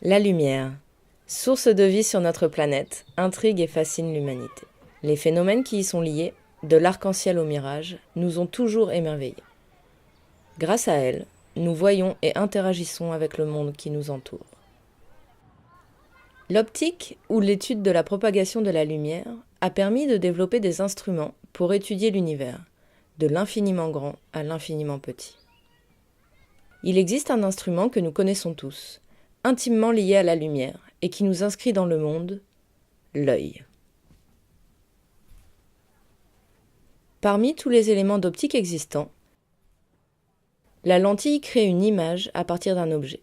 La lumière, source de vie sur notre planète, intrigue et fascine l'humanité. Les phénomènes qui y sont liés, de l'arc-en-ciel au mirage, nous ont toujours émerveillés. Grâce à elle, nous voyons et interagissons avec le monde qui nous entoure. L'optique, ou l'étude de la propagation de la lumière, a permis de développer des instruments pour étudier l'univers, de l'infiniment grand à l'infiniment petit. Il existe un instrument que nous connaissons tous, intimement lié à la lumière et qui nous inscrit dans le monde, l'œil. Parmi tous les éléments d'optique existants, la lentille crée une image à partir d'un objet.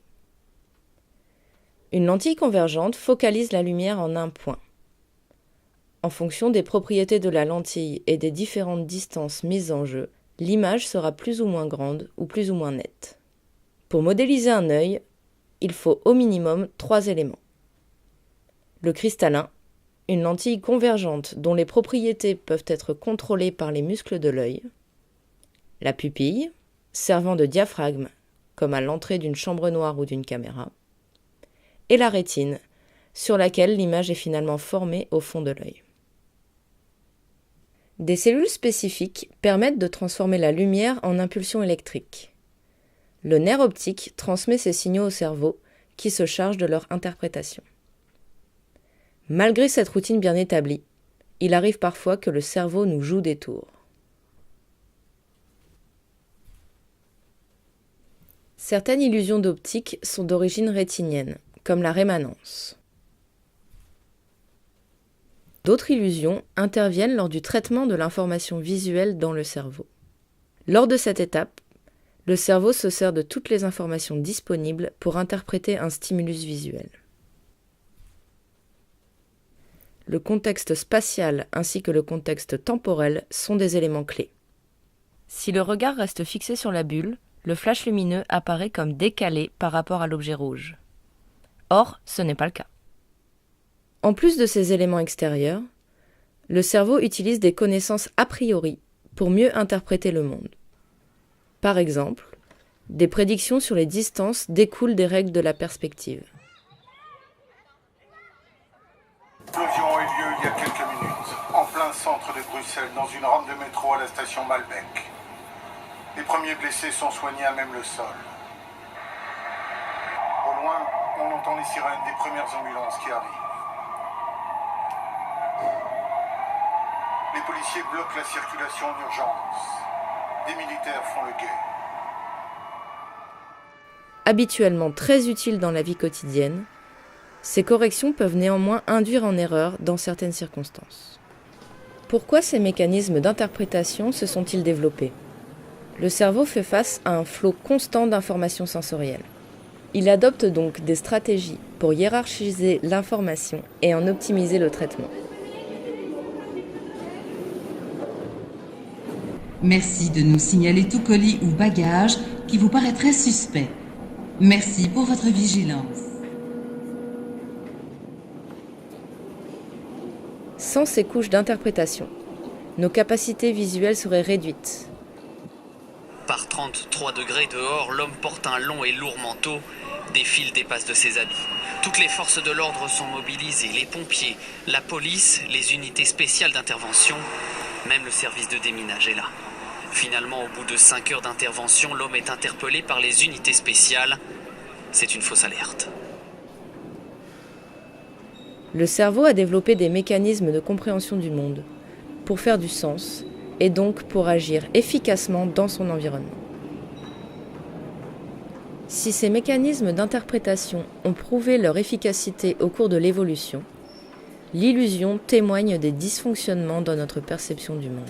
Une lentille convergente focalise la lumière en un point. En fonction des propriétés de la lentille et des différentes distances mises en jeu, l'image sera plus ou moins grande ou plus ou moins nette. Pour modéliser un œil, il faut au minimum 3 éléments. Le cristallin, une lentille convergente dont les propriétés peuvent être contrôlées par les muscles de l'œil. La pupille, servant de diaphragme, comme à l'entrée d'une chambre noire ou d'une caméra. Et la rétine, sur laquelle l'image est finalement formée au fond de l'œil. Des cellules spécifiques permettent de transformer la lumière en impulsions électriques. Le nerf optique transmet ces signaux au cerveau, qui se charge de leur interprétation. Malgré cette routine bien établie, il arrive parfois que le cerveau nous joue des tours. Certaines illusions d'optique sont d'origine rétinienne, comme la rémanence. D'autres illusions interviennent lors du traitement de l'information visuelle dans le cerveau. Lors de cette étape, le cerveau se sert de toutes les informations disponibles pour interpréter un stimulus visuel. Le contexte spatial ainsi que le contexte temporel sont des éléments clés. Si le regard reste fixé sur la bulle, le flash lumineux apparaît comme décalé par rapport à l'objet rouge. Or, ce n'est pas le cas. En plus de ces éléments extérieurs, le cerveau utilise des connaissances a priori pour mieux interpréter le monde. Par exemple, des prédictions sur les distances découlent des règles de la perspective. L'explosion a eu lieu il y a quelques minutes, en plein centre de Bruxelles, dans une rame de métro à la station Malbec. Les premiers blessés sont soignés à même le sol. Au loin, on entend les sirènes des premières ambulances qui arrivent. Les policiers bloquent la circulation en urgence. Des militaires font le guet. Habituellement très utiles dans la vie quotidienne, ces corrections peuvent néanmoins induire en erreur dans certaines circonstances. Pourquoi ces mécanismes d'interprétation se sont-ils développés ? Le cerveau fait face à un flot constant d'informations sensorielles. Il adopte donc des stratégies pour hiérarchiser l'information et en optimiser le traitement. Merci de nous signaler tout colis ou bagage qui vous paraîtrait suspect. Merci pour votre vigilance. Sans ces couches d'interprétation, nos capacités visuelles seraient réduites. Par 33 degrés dehors, l'homme porte un long et lourd manteau. Des fils dépassent de ses habits. Toutes les forces de l'ordre sont mobilisées, les pompiers, la police, les unités spéciales d'intervention, même le service de déminage est là. Finalement, au bout de 5 heures d'intervention, l'homme est interpellé par les unités spéciales. C'est une fausse alerte. Le cerveau a développé des mécanismes de compréhension du monde, pour faire du sens, et donc pour agir efficacement dans son environnement. Si ces mécanismes d'interprétation ont prouvé leur efficacité au cours de l'évolution, l'illusion témoigne des dysfonctionnements dans notre perception du monde.